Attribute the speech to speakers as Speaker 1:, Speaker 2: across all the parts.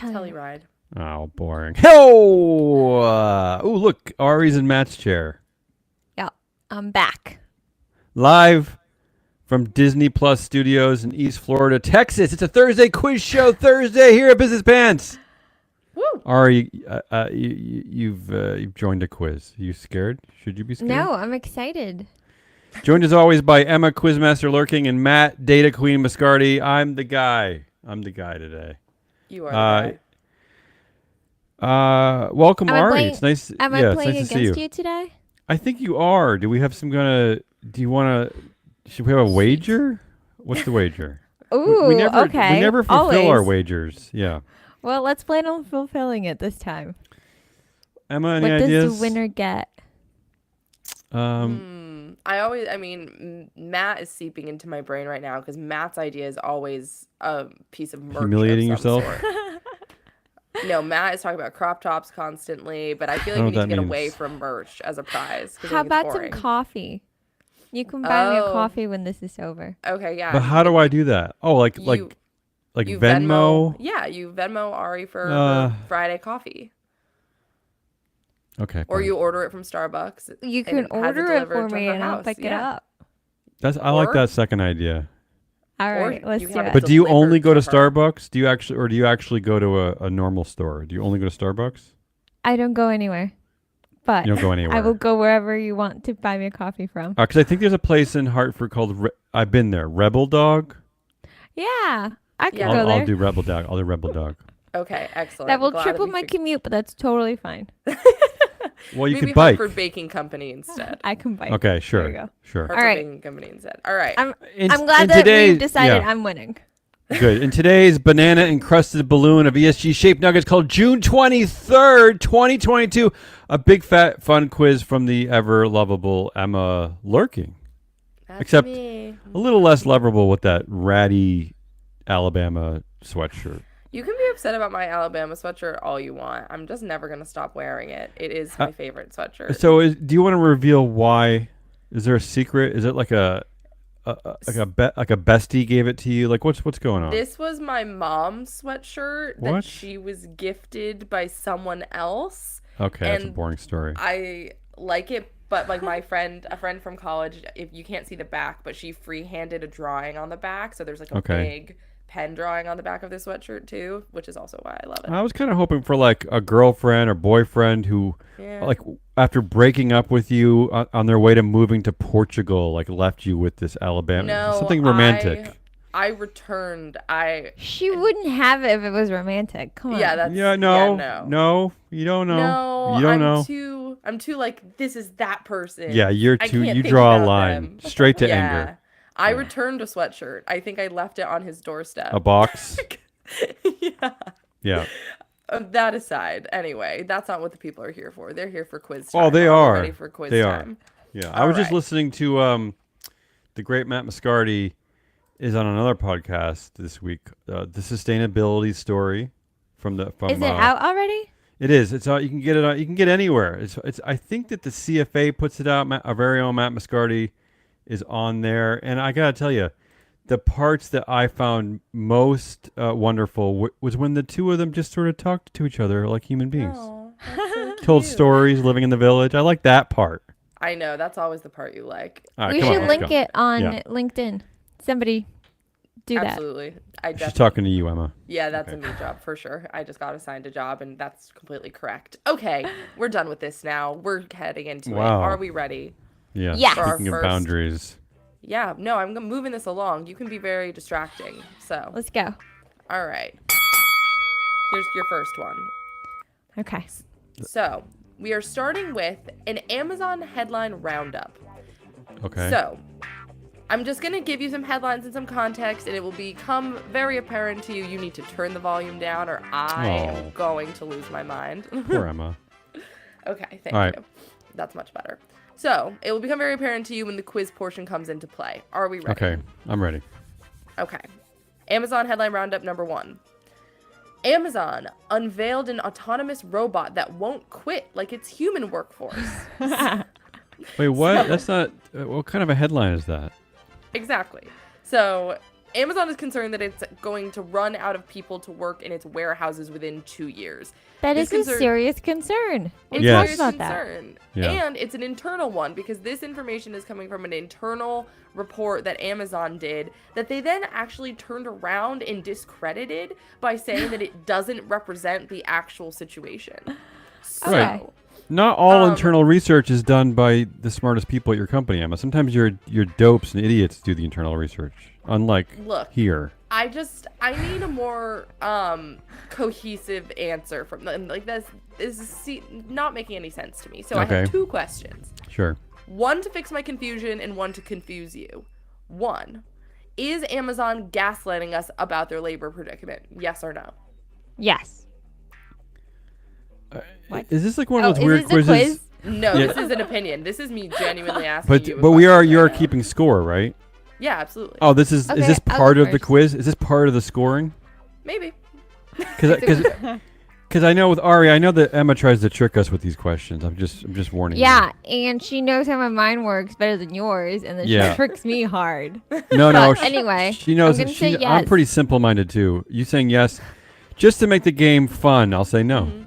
Speaker 1: Telluride.
Speaker 2: Oh, boring. Oh, look, Ari's in Matt's chair.
Speaker 3: Yeah, I'm back.
Speaker 2: Live from Disney Plus Studios in East Florida, Texas. It's a Thursday quiz show Thursday here at Business Pants.
Speaker 1: Woo!
Speaker 2: Ari, you've joined a quiz. Are you scared? Should you be scared?
Speaker 3: No, I'm excited.
Speaker 2: Joined as always by Emma Quizmaster Lurking and Matt Data Queen Mascardi. I'm the guy today.
Speaker 1: You are the
Speaker 2: guy. Welcome, Ari. It's nice.
Speaker 3: Am I playing
Speaker 2: nice
Speaker 3: against you today?
Speaker 2: I think you are. Do we have some kind of? Do you want to? Should we have a wager? What's the wager?
Speaker 3: Ooh,
Speaker 2: we never,
Speaker 3: okay.
Speaker 2: We never fulfill
Speaker 3: Always.
Speaker 2: our wagers. Yeah.
Speaker 3: Well, let's plan on fulfilling it this time.
Speaker 2: Emma, any
Speaker 3: what
Speaker 2: ideas?
Speaker 3: Does the winner get?
Speaker 1: Matt is seeping into my brain right now because Matt's idea is always a piece of merch.
Speaker 2: Humiliating
Speaker 1: of some
Speaker 2: yourself?
Speaker 1: sort. No, Matt is talking about crop tops constantly, but I feel like
Speaker 2: I
Speaker 1: we
Speaker 2: don't know
Speaker 1: need to
Speaker 2: what
Speaker 1: get
Speaker 2: that
Speaker 1: away
Speaker 2: means.
Speaker 1: from merch as a prize.
Speaker 3: How about some coffee? You can buy me a coffee when this is over.
Speaker 1: Okay, yeah.
Speaker 2: But how do I do that? Oh, like
Speaker 1: You
Speaker 2: Venmo?
Speaker 1: Yeah, you Venmo Ari for her Friday coffee.
Speaker 2: Okay.
Speaker 1: Or
Speaker 2: fine.
Speaker 1: you order it from Starbucks.
Speaker 3: You can order it for me and I'll pick it up.
Speaker 2: I like that second idea.
Speaker 3: All right, let's do it.
Speaker 2: But do you only go to
Speaker 1: delivered to her.
Speaker 2: Starbucks? Do you actually go to a normal store? Do you only go to Starbucks?
Speaker 3: I don't go anywhere. But
Speaker 2: You don't go anywhere.
Speaker 3: I will go wherever you want to buy me a coffee from.
Speaker 2: Because I think there's a place in Hartford called I've been there, Rebel Dog.
Speaker 3: Yeah, I can
Speaker 1: Yeah.
Speaker 3: go there.
Speaker 2: I'll do Rebel Dog. I'll do Rebel Dog.
Speaker 1: Okay, excellent.
Speaker 3: That will
Speaker 1: Glad
Speaker 3: triple
Speaker 1: we
Speaker 3: my
Speaker 1: figured-
Speaker 3: commute, but that's totally fine.
Speaker 2: Well, you
Speaker 1: Maybe
Speaker 2: could bike.
Speaker 1: Hartford Baking Company instead.
Speaker 3: I can bike.
Speaker 2: Okay,
Speaker 3: There
Speaker 2: sure,
Speaker 3: you go.
Speaker 2: sure.
Speaker 1: Hartford
Speaker 3: right.
Speaker 1: Baking Company instead. All right.
Speaker 3: I'm glad that we've decided I'm winning.
Speaker 2: Good. In today's banana encrusted balloon of ESG shaped nuggets called June 23rd, 2022, a big fat fun quiz from the ever lovable Emma Lurking.
Speaker 1: That's
Speaker 2: Except
Speaker 1: me.
Speaker 2: a little less lovable with that ratty Alabama sweatshirt.
Speaker 1: You can be upset about my Alabama sweatshirt all you want. I'm just never going to stop wearing it. It is my favorite sweatshirt.
Speaker 2: So do you want to reveal why? Is there a secret? Is it like a bestie gave it to you? Like what's going on?
Speaker 1: This was my mom's sweatshirt that she was gifted by someone else.
Speaker 2: Okay, that's a boring story.
Speaker 1: I like it, but like a friend from college, if you can't see the back, but she free-handed a drawing on the back, so there's like a big pen drawing on the back of this sweatshirt too, which is also why I love it.
Speaker 2: I was kind of hoping for like a girlfriend or boyfriend who, like, after breaking up with you on their way to moving to Portugal, like left you with this Alabama something romantic.
Speaker 1: I returned.
Speaker 3: She wouldn't have it if it was romantic. Come on.
Speaker 1: Yeah, that's
Speaker 2: no, you don't know.
Speaker 1: No,
Speaker 2: you don't know.
Speaker 1: I'm too like this is that person.
Speaker 2: Yeah, you're
Speaker 1: I
Speaker 2: too.
Speaker 1: can't
Speaker 2: You
Speaker 1: think
Speaker 2: draw a
Speaker 1: about
Speaker 2: line
Speaker 1: them.
Speaker 2: straight to anger.
Speaker 1: I returned a sweatshirt. I think I left it on his doorstep.
Speaker 2: A box.
Speaker 1: Yeah.
Speaker 2: Yeah.
Speaker 1: That aside, anyway, that's not what the people are here for. They're here for quiz time.
Speaker 2: Oh, they
Speaker 1: we
Speaker 2: are.
Speaker 1: ready for quiz
Speaker 2: they
Speaker 1: time?
Speaker 2: are. Yeah. I was just listening to the great Matt Mascardi is on another podcast this week. The sustainability story from
Speaker 3: Is it out already?
Speaker 2: It is. It's out. You can get it. You can get anywhere. It's. I think that the CFA puts it out. Our very own Matt Mascardi is on there, and I gotta tell you, the parts that I found most wonderful was when the two of them just sort of talked to each other like human beings, told stories, living in the village. I like that part.
Speaker 1: I know that's always the part you like.
Speaker 2: Right,
Speaker 3: we should link it on
Speaker 2: Yeah.
Speaker 3: LinkedIn. Somebody do that.
Speaker 1: Absolutely.
Speaker 2: She's talking to you, Emma.
Speaker 1: Yeah, that's a me job for sure. I just got assigned a job, and that's completely correct. Okay, we're done with this now. We're heading into it. Are we ready?
Speaker 2: Yeah.
Speaker 3: Yes.
Speaker 2: Speaking of boundaries.
Speaker 1: Yeah. No, I'm moving this along. You can be very distracting. So
Speaker 3: Let's go.
Speaker 1: all right. Here's your first one.
Speaker 3: Okay.
Speaker 1: So we are starting with an Amazon headline roundup.
Speaker 2: Okay.
Speaker 1: So I'm just going to give you some headlines and some context, and it will become very apparent to you. You need to turn the volume down, or I am going to lose my mind.
Speaker 2: Poor Emma.
Speaker 1: Okay, thank you. That's much better. So it will become very apparent to you when the quiz portion comes into play. Are we ready?
Speaker 2: Okay, I'm ready.
Speaker 1: Okay. Amazon headline roundup number 1. Amazon unveiled an autonomous robot that won't quit like its human workforce.
Speaker 2: Wait, what? That's not. What kind of a headline is that?
Speaker 1: Exactly. So Amazon is concerned that it's going to run out of people to work in its warehouses within 2 years.
Speaker 3: That is a serious concern.
Speaker 1: It's
Speaker 2: Yes.
Speaker 1: a serious concern.
Speaker 2: Yeah.
Speaker 1: And it's an internal one because this information is coming from an internal report that Amazon did that they then actually turned around and discredited by saying that it doesn't represent the actual situation. So,
Speaker 2: Right. Not all internal research is done by the smartest people at your company, Emma. Sometimes your dopes and idiots do the internal research. Unlike here.
Speaker 1: I need a more cohesive answer from them. Like this is not making any sense to me. So I have 2 questions.
Speaker 2: Sure.
Speaker 1: One to fix my confusion and one to confuse you. 1, is Amazon gaslighting us about their labor predicament? Yes or no?
Speaker 3: Yes.
Speaker 2: Is this like one of those weird quizzes?
Speaker 3: Quiz?
Speaker 1: No, this is an opinion. This is me genuinely asking you.
Speaker 2: But you are keeping score, right?
Speaker 1: Yeah, absolutely.
Speaker 2: Oh, this is
Speaker 3: Okay,
Speaker 2: is this
Speaker 3: I'll
Speaker 2: part
Speaker 3: go
Speaker 2: of the
Speaker 3: first.
Speaker 2: quiz? Is this part of the scoring?
Speaker 1: Maybe.
Speaker 2: Because I know with Ari, I know that Emma tries to trick us with these questions. I'm just warning you.
Speaker 3: Yeah, and she knows how my mind works better than yours, and then she tricks me hard.
Speaker 2: No.
Speaker 3: But anyway,
Speaker 2: she knows.
Speaker 3: I'm gonna say yes.
Speaker 2: I'm pretty simple-minded too. You saying yes, just to make the game fun? I'll say no.
Speaker 1: Mm-hmm.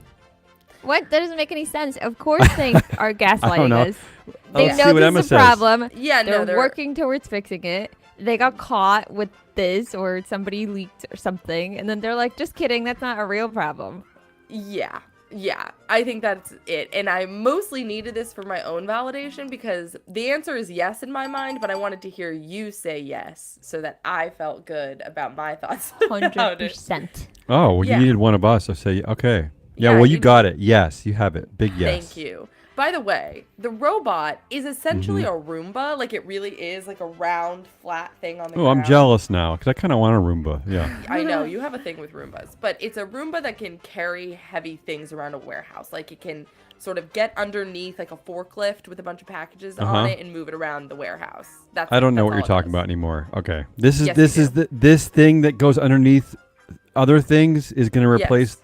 Speaker 3: What? That doesn't make any sense. Of course they are gaslighting
Speaker 2: know.
Speaker 3: us. They
Speaker 2: Let's see
Speaker 3: know
Speaker 2: what
Speaker 3: this
Speaker 2: Emma
Speaker 3: is a
Speaker 2: says.
Speaker 3: problem.
Speaker 1: Yeah,
Speaker 3: They're working towards fixing it. They got caught with this, or somebody leaked or something, and then they're like, just kidding, that's not a real problem.
Speaker 1: Yeah, I think that's it. And I mostly needed this for my own validation because the answer is yes in my mind, but I wanted to hear you say yes so that I felt good about my thoughts.
Speaker 3: 100%.
Speaker 2: Oh, well,
Speaker 1: Yeah.
Speaker 2: you needed one of us. I say okay. Yeah,
Speaker 1: Yeah,
Speaker 2: well, you
Speaker 1: you-
Speaker 2: got it. Yes, you have it. Big yes.
Speaker 1: Thank you. By the way, the robot is essentially a Roomba. Like, it really is like a round, flat thing on the ground.
Speaker 2: I'm jealous now because I kind of want a Roomba. Yeah.
Speaker 1: I know, you have a thing with Roombas. But it's a Roomba that can carry heavy things around a warehouse. Like, it can sort of get underneath, like, a forklift with a bunch of packages on it and move it around the warehouse.
Speaker 2: I don't know what
Speaker 1: that's
Speaker 2: you're
Speaker 1: all it
Speaker 2: talking
Speaker 1: does.
Speaker 2: about anymore. Okay. This is
Speaker 1: Yes,
Speaker 2: this
Speaker 1: you
Speaker 2: is this thing that goes underneath other things is going to replace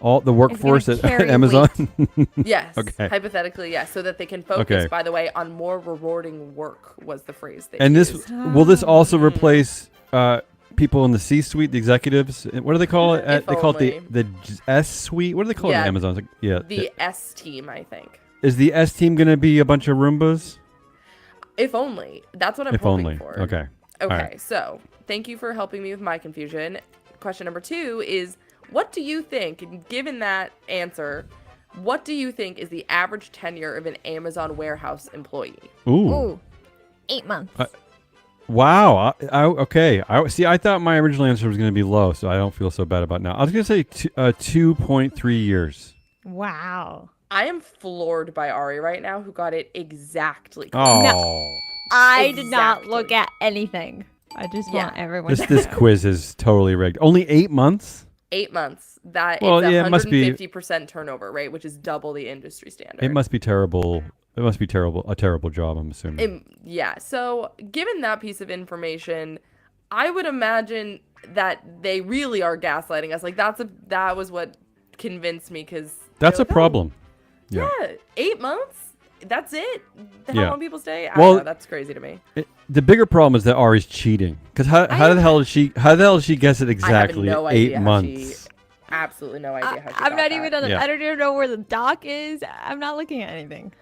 Speaker 2: all the workforce at
Speaker 3: carry
Speaker 2: Amazon.
Speaker 1: Yes.
Speaker 2: Okay.
Speaker 1: Hypothetically, yes. So that they can focus, by the way, on more rewarding work was the phrase they
Speaker 2: And
Speaker 1: used.
Speaker 2: will this also replace people in the C-suite, the executives? What do they call it?
Speaker 1: If
Speaker 2: They call
Speaker 1: only.
Speaker 2: it the S-suite. What do they call it
Speaker 1: Yeah.
Speaker 2: at Amazon? It's like,
Speaker 1: The S team, I think.
Speaker 2: Is the S team going to be a bunch of Roombas?
Speaker 1: If only. That's what I'm
Speaker 2: If
Speaker 1: hoping
Speaker 2: only.
Speaker 1: for.
Speaker 2: Okay.
Speaker 1: Okay,
Speaker 2: right.
Speaker 1: so thank you for helping me with my confusion. Question number 2 is, what do you think, given that answer, what do you think is the average tenure of an Amazon warehouse employee?
Speaker 3: Ooh, 8 months.
Speaker 2: Wow. Okay. I thought my original answer was going to be low, so I don't feel so bad about it now. I was going to say 2.3 years.
Speaker 3: Wow.
Speaker 1: I am floored by Ari right now, who got it exactly correct.
Speaker 2: Oh.
Speaker 3: No. I did not
Speaker 1: Exactly.
Speaker 3: look at anything. I just want everyone to
Speaker 2: This quiz is totally rigged. Only 8 months?
Speaker 1: 8 months. That
Speaker 2: Well,
Speaker 1: it's
Speaker 2: yeah, it must be-
Speaker 1: 150% turnover rate, which is double the industry standard.
Speaker 2: It must be terrible. It must be terrible. A terrible job, I'm assuming.
Speaker 1: Yeah. So, given that piece of information, I would imagine that they really are gaslighting us. Like that was what convinced me because
Speaker 2: That's a problem.
Speaker 1: Yeah, 8 months. That's it. How
Speaker 2: Yeah.
Speaker 1: long people stay? I
Speaker 2: Well,
Speaker 1: don't know. That's crazy to me.
Speaker 2: The bigger problem is that Ari's cheating. Because how the hell did she guess it exactly
Speaker 1: I have no
Speaker 2: 8
Speaker 1: idea
Speaker 2: months?
Speaker 1: Absolutely no idea how she
Speaker 3: I'm
Speaker 1: got
Speaker 3: not
Speaker 1: that.
Speaker 3: even on the,
Speaker 2: Yeah.
Speaker 3: I don't even know where the dock is. I'm not looking at anything.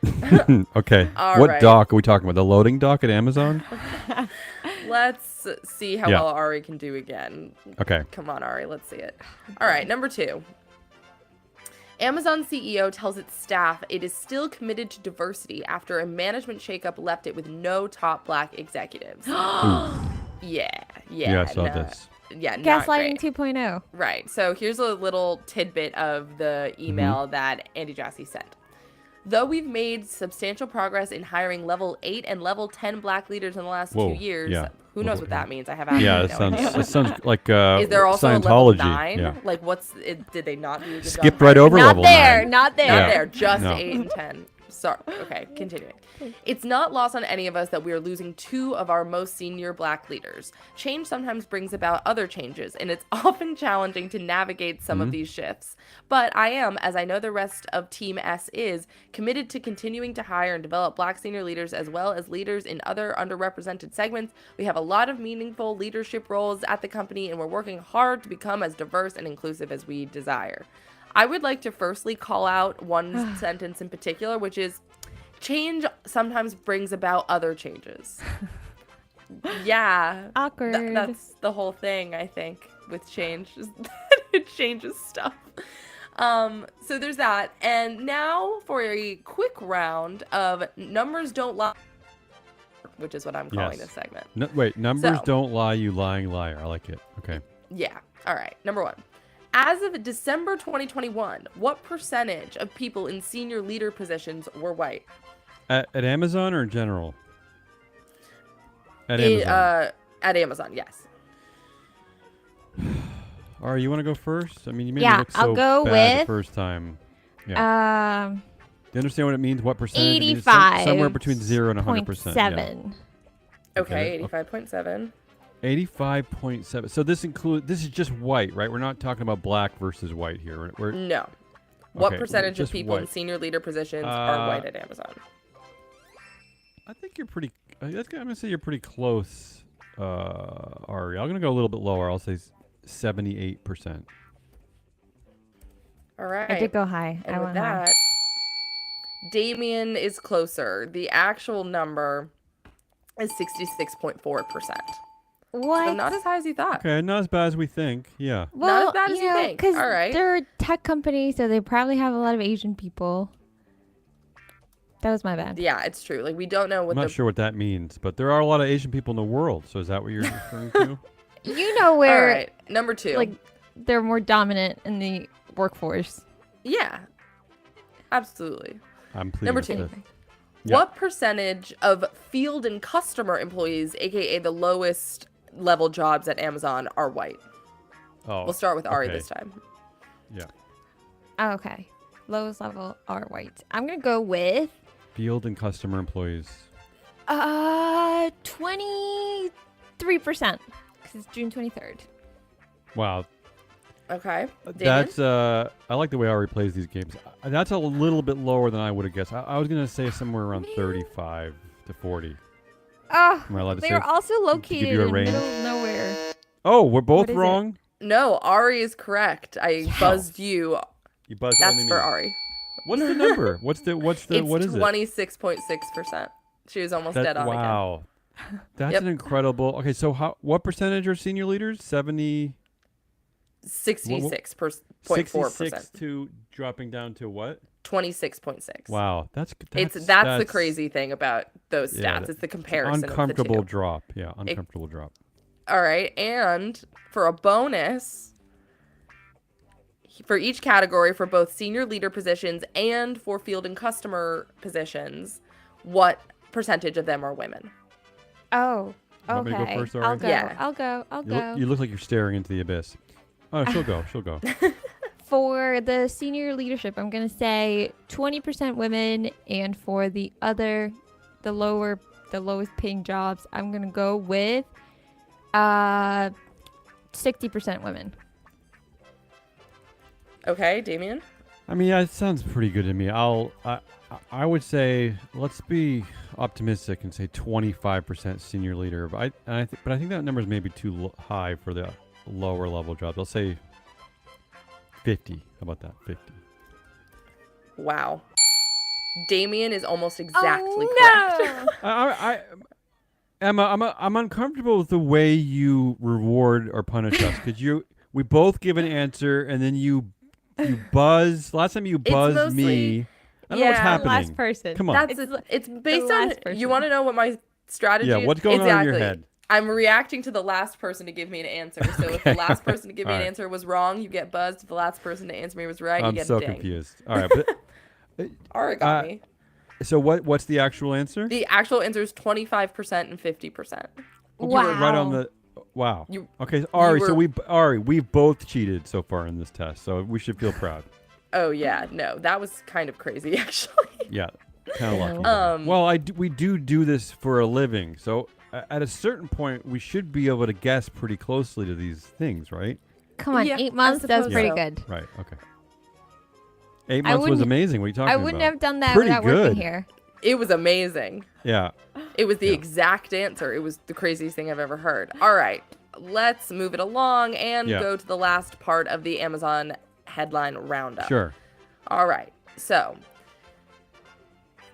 Speaker 2: Okay.
Speaker 1: All
Speaker 2: What
Speaker 1: right.
Speaker 2: dock are we talking about? The loading dock at Amazon?
Speaker 1: Let's see how
Speaker 2: Yeah.
Speaker 1: well Ari can do again.
Speaker 2: Okay.
Speaker 1: Come on, Ari. Let's see it. All right, number 2. Amazon CEO tells its staff it is still committed to diversity after a management shakeup left it with no top black executives. Yeah,
Speaker 2: Yeah, I saw
Speaker 1: no.
Speaker 2: this.
Speaker 1: Yeah, not
Speaker 3: Gaslighting
Speaker 1: great.
Speaker 3: 2.0.
Speaker 1: Right. So here's a little tidbit of the email that Andy Jassy sent. Though we've made substantial progress in hiring level 8 and level 10 black leaders in the last
Speaker 2: Whoa,
Speaker 1: 2 years,
Speaker 2: yeah.
Speaker 1: who knows what
Speaker 2: Yeah.
Speaker 1: that means? I have
Speaker 2: Yeah,
Speaker 1: absolutely
Speaker 2: it
Speaker 1: no idea.
Speaker 2: sounds like
Speaker 1: Is there also
Speaker 2: Scientology.
Speaker 1: a level 9?
Speaker 2: Yeah.
Speaker 1: Like, did they not do a good job
Speaker 2: Skipped right
Speaker 1: hiring?
Speaker 2: over
Speaker 3: Not
Speaker 2: level
Speaker 3: there.
Speaker 2: 9.
Speaker 3: Not there.
Speaker 1: Not
Speaker 2: Yeah.
Speaker 1: there, just
Speaker 2: No.
Speaker 1: 8 and 10. Sorry. Okay, continuing. It's not lost on any of us that we are losing 2 of our most senior Black leaders. Change sometimes brings about other changes, and it's often challenging to navigate some of these shifts. But I am, as I know the rest of Team S is, committed to continuing to hire and develop Black senior leaders as well as leaders in other underrepresented segments. We have a lot of meaningful leadership roles at the company, and we're working hard to become as diverse and inclusive as we desire. I would like to firstly call out one sentence in particular, which is change sometimes brings about other changes. Yeah.
Speaker 3: Awkward.
Speaker 1: That's the whole thing, I think, with change. It changes stuff. So there's that. And now for a quick round of Numbers Don't Lie, which is what I'm calling this segment.
Speaker 2: No, wait, numbers don't lie, you lying liar. I like it. Okay.
Speaker 1: Yeah. All right. Number 1. As of December 2021, what percentage of people in senior leader positions were white?
Speaker 2: At Amazon or in general? At Amazon.
Speaker 1: At Amazon, yes.
Speaker 2: Ari, you want to go first? I mean, you made me
Speaker 3: Yeah,
Speaker 2: look so
Speaker 3: I'll go
Speaker 2: bad
Speaker 3: with,
Speaker 2: the first time. Yeah. Do you understand what it means? What percentage?
Speaker 3: 85.
Speaker 2: Somewhere between 0 and 100%. Yeah.
Speaker 1: Okay, 85.7.
Speaker 2: 85.7. So this is just white, right? We're not talking about Black versus white here.
Speaker 1: No. What
Speaker 2: Okay,
Speaker 1: percentage of
Speaker 2: just
Speaker 1: people in
Speaker 2: white.
Speaker 1: senior leader positions are white at Amazon?
Speaker 2: I think you're pretty. I'm gonna say you're pretty close, Ari. I'm gonna go a little bit lower. I'll say 78%.
Speaker 1: All right.
Speaker 3: I did go high.
Speaker 1: And
Speaker 3: I
Speaker 1: with
Speaker 3: went high.
Speaker 1: that, Damien is closer. The actual number is 66.4%.
Speaker 3: What?
Speaker 1: So not as high as you thought.
Speaker 2: Okay, not as bad as we think. Yeah.
Speaker 3: Well,
Speaker 1: as bad as you think.
Speaker 3: Because
Speaker 1: All right.
Speaker 3: they're a tech company, so they probably have a lot of Asian people. That was my bad.
Speaker 1: Yeah, it's true. Like, we don't know what
Speaker 2: I'm not sure what that means, but there are a lot of Asian people in the world. So is that what you're referring to?
Speaker 3: You know where,
Speaker 1: All right. Number 2.
Speaker 3: like, they're more dominant in the workforce.
Speaker 1: Yeah. Absolutely.
Speaker 2: I'm pleased.
Speaker 1: Number
Speaker 2: with
Speaker 1: 2.
Speaker 2: this. Yeah.
Speaker 1: What percentage of field and customer employees, aka the lowest level jobs at Amazon, are white?
Speaker 2: Oh,
Speaker 1: We'll start with Ari
Speaker 2: okay.
Speaker 1: this time.
Speaker 2: Yeah.
Speaker 3: Okay. Lowest level are white. I'm going to go with
Speaker 2: Field and customer employees.
Speaker 3: 23%. Because it's June 23rd.
Speaker 2: Wow.
Speaker 1: Okay.
Speaker 2: That's I like the way Ari plays these games. That's a little bit lower than I would have guessed. I was gonna say somewhere around 35 to 40.
Speaker 3: Oh,
Speaker 2: Am I allowed to
Speaker 3: they
Speaker 2: say?
Speaker 3: are also
Speaker 2: give
Speaker 3: located
Speaker 2: you a
Speaker 3: in the
Speaker 2: range?
Speaker 3: middle of nowhere.
Speaker 2: Oh, we're both
Speaker 3: What is it?
Speaker 2: wrong.
Speaker 1: No, Ari is correct. I buzzed you.
Speaker 2: You buzzed
Speaker 1: That's
Speaker 2: only
Speaker 1: for
Speaker 2: me.
Speaker 1: Ari.
Speaker 2: What's the number? What's the what is it?
Speaker 1: It's 26.6%. She was almost dead on again.
Speaker 2: Wow. That's
Speaker 1: Yep.
Speaker 2: an incredible. Okay, so what percentage are senior leaders?
Speaker 1: 66.4%.
Speaker 2: 66 to dropping down to what?
Speaker 1: 26.6.
Speaker 2: Wow, that's
Speaker 1: That's the crazy thing about those stats.
Speaker 2: Yeah,
Speaker 1: It's the comparison
Speaker 2: uncomfortable
Speaker 1: of the two.
Speaker 2: drop. Yeah, uncomfortable drop.
Speaker 1: All right, and for a bonus, for each category for both senior leader positions and for field and customer positions, what percentage of them are women?
Speaker 3: Oh,
Speaker 2: You want me to go
Speaker 3: okay.
Speaker 2: first,
Speaker 3: I'll
Speaker 2: Ari?
Speaker 3: go.
Speaker 1: Yeah.
Speaker 3: I'll go. I'll go.
Speaker 2: You look like you're staring into the abyss. Oh, she'll go. She'll go.
Speaker 3: For the senior leadership, I'm going to say 20% women, and for the lowest paying jobs, I'm going to go with 60% women.
Speaker 1: Okay, Damien?
Speaker 2: I mean, yeah, it sounds pretty good to me. I would say let's be optimistic and say 25% senior leader. But I think that number is maybe too high for the lower level jobs. I'll say 50. How about that? 50.
Speaker 1: Wow. Damien is almost exactly
Speaker 3: Oh,
Speaker 1: correct.
Speaker 2: Emma, I'm uncomfortable with the way you reward or punish us because we both give an answer and then you buzz. Last time you buzzed
Speaker 1: mostly-
Speaker 2: me. I don't know what's
Speaker 1: Yeah,
Speaker 2: happening.
Speaker 3: last person.
Speaker 2: Come on.
Speaker 1: It's based
Speaker 3: the
Speaker 1: on,
Speaker 3: last person.
Speaker 1: you want to know what my strategy
Speaker 2: Yeah,
Speaker 1: is?
Speaker 2: what's going on in your head?
Speaker 1: I'm reacting to the last person to give me an answer. So if the last person to give me an
Speaker 2: Alright.
Speaker 1: answer was wrong, you get buzzed. If the last person to answer me was right, you
Speaker 2: I'm
Speaker 1: get
Speaker 2: so
Speaker 1: a ding.
Speaker 2: confused. All right, but
Speaker 1: Origami.
Speaker 2: so what's the actual answer?
Speaker 1: The actual answer is 25% and 50%.
Speaker 3: Wow.
Speaker 2: Right on the. Wow.
Speaker 1: You-
Speaker 2: Okay, Ari.
Speaker 1: were-
Speaker 2: So we've both cheated so far in this test, so we should feel proud.
Speaker 1: Oh yeah, no, that was kind of crazy actually.
Speaker 2: Yeah. Kind of lucky.
Speaker 1: Um,
Speaker 2: Well, we do this for a living, so at a certain point, we should be able to guess pretty closely to these things, right?
Speaker 3: Come on,
Speaker 1: Yeah,
Speaker 3: 8
Speaker 1: I
Speaker 3: months. That's
Speaker 1: suppose
Speaker 3: pretty
Speaker 1: so.
Speaker 3: good.
Speaker 2: Right. Okay. 8 months was
Speaker 3: wouldn't-
Speaker 2: amazing. What are you talking
Speaker 3: I
Speaker 2: about?
Speaker 3: wouldn't have done that
Speaker 2: Pretty
Speaker 3: without
Speaker 2: good.
Speaker 3: working here.
Speaker 1: It was amazing.
Speaker 2: Yeah.
Speaker 1: It was the
Speaker 2: Yeah.
Speaker 1: exact answer. It was the craziest thing I've ever heard. All right, let's move it along and
Speaker 2: Yeah.
Speaker 1: go to the last part of the Amazon headline roundup.
Speaker 2: Sure.
Speaker 1: All right, so